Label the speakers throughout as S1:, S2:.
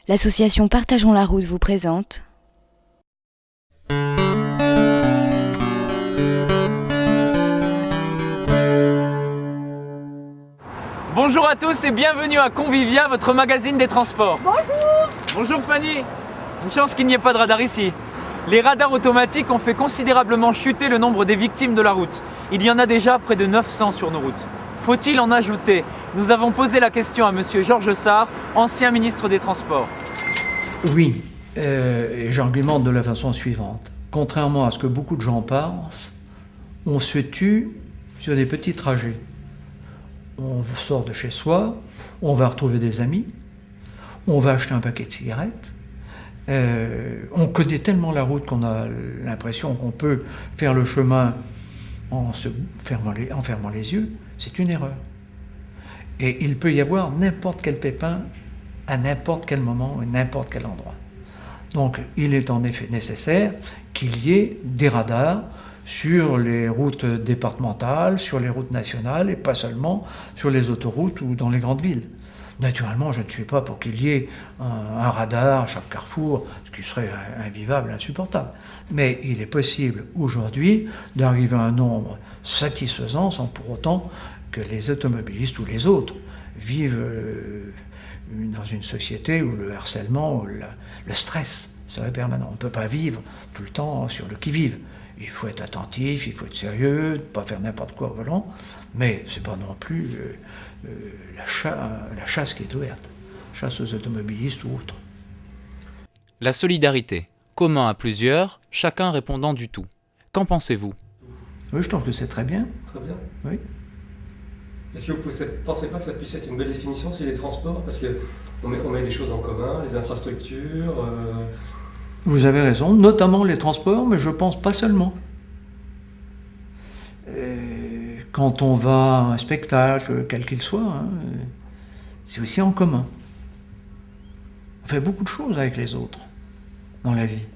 S1: L'association Partageons la route vous présente
S2: Bonjour à tous et bienvenue à Convivia, votre magazine des transports.
S3: Bonjour.
S2: Bonjour Fanny. Une chance qu'il n'y ait pas de radar ici. Les radars automatiques ont fait considérablement chuter le nombre des victimes de la route. Il y en a déjà près de 900 sur nos routes. Faut-il en ajouter? Nous avons posé la question à monsieur Georges Sarr, ancien ministre des Transports.
S4: Oui, et j'argumente de la façon suivante. Contrairement à ce que beaucoup de gens pensent, on se tue sur des petits trajets. On sort de chez soi, on va retrouver des amis, on va acheter un paquet de cigarettes. On connaît tellement la route qu'on a l'impression qu'on peut faire le chemin en fermant les yeux. C'est une erreur. Et il peut y avoir n'importe quel pépin à n'importe quel moment et n'importe quel endroit. Donc il est en effet nécessaire qu'il y ait des radars sur les routes départementales, sur les routes nationales et pas seulement sur les autoroutes ou dans les grandes villes. Naturellement, je ne suis pas pour qu'il y ait un radar à chaque carrefour, ce qui serait invivable, insupportable. Mais il est possible aujourd'hui d'arriver à un nombre satisfaisant sans pour autant que les automobilistes ou les autres vivent dans une société où le harcèlement ou le stress serait permanent. On ne peut pas vivre tout le temps sur le qui-vive. Il faut être attentif, il faut être sérieux, ne pas faire n'importe quoi au volant, mais ce n'est pas non plus la chasse qui est ouverte, chasse aux automobilistes ou autres.
S5: La solidarité, commun à plusieurs, chacun répondant du tout. Qu'en pensez-vous?
S4: Oui, je trouve que c'est très bien.
S3: Très bien.
S4: Oui.
S3: Est-ce que vous ne pensez pas que ça puisse être une belle définition sur les transports? Parce qu'on met les choses en commun, les infrastructures...
S4: Vous avez raison, notamment les transports, mais je pense pas seulement. Quand on va à un spectacle, quel qu'il soit, c'est aussi en commun. On fait beaucoup de choses avec les autres dans la vie,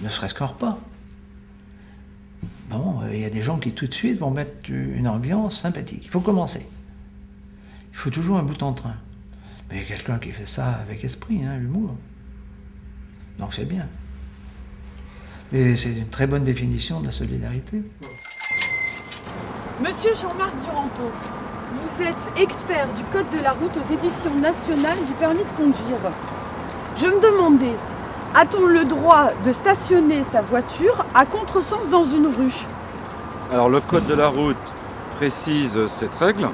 S4: ne serait-ce qu'un repas. Bon, il y a des gens qui tout de suite vont mettre une ambiance sympathique. Il faut commencer. Il faut toujours un bout en train. Mais il y a quelqu'un qui fait ça avec esprit, l'humour. Donc c'est bien. Et c'est une très bonne définition de la solidarité.
S6: Monsieur Jean-Marc Duranteau, vous êtes expert du Code de la route aux éditions nationales du permis de conduire. Je me demandais, a-t-on le droit de stationner sa voiture à contresens dans une rue?
S7: Alors le Code de la route précise cette règle.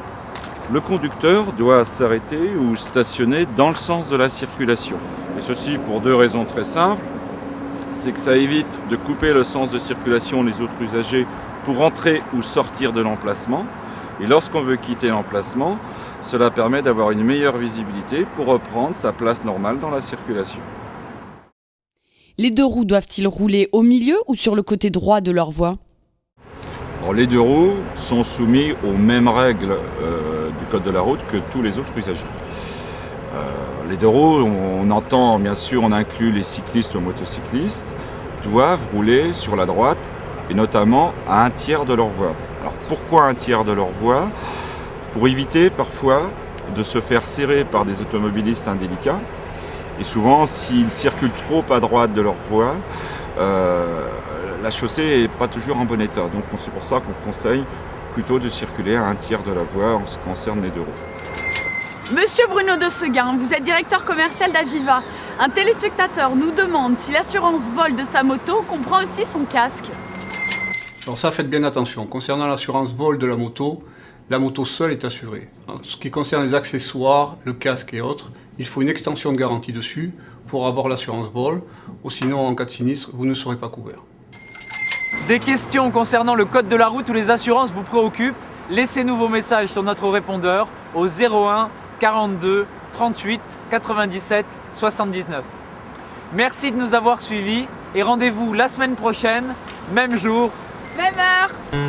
S7: Le conducteur doit s'arrêter ou stationner dans le sens de la circulation. Et ceci pour deux raisons très simples. C'est que ça évite de couper le sens de circulation des autres usagers pour entrer ou sortir de l'emplacement. Et lorsqu'on veut quitter l'emplacement, cela permet d'avoir une meilleure visibilité pour reprendre sa place normale dans la circulation.
S1: Les deux roues doivent-ils rouler au milieu ou sur le côté droit de leur voie?
S7: Alors, les deux roues sont soumis aux mêmes règles du Code de la route que tous les autres usagers. Les deux roues, on entend bien sûr, on inclut les cyclistes ou motocyclistes, doivent rouler sur la droite et notamment à un tiers de leur voie. Alors pourquoi un tiers de leur voie? Pour éviter parfois de se faire serrer par des automobilistes indélicats. Et souvent, s'ils circulent trop à droite de leur voie, la chaussée n'est pas toujours en bon état. Donc c'est pour ça qu'on conseille plutôt de circuler à un tiers de la voie en ce qui concerne les deux roues.
S6: Monsieur Bruno de Seguin, vous êtes directeur commercial d'Aviva. Un téléspectateur nous demande si l'assurance vol de sa moto comprend aussi son casque.
S8: Alors ça, faites bien attention. Concernant l'assurance vol de la moto seule est assurée. En ce qui concerne les accessoires, le casque et autres, il faut une extension de garantie dessus pour avoir l'assurance vol, ou sinon en cas de sinistre, vous ne serez pas couvert.
S2: Des questions concernant le code de la route ou les assurances vous préoccupent? Laissez-nous vos messages sur notre répondeur au 01 42 38 97 79. Merci de nous avoir suivis et rendez-vous la semaine prochaine, même jour,
S6: Même heure.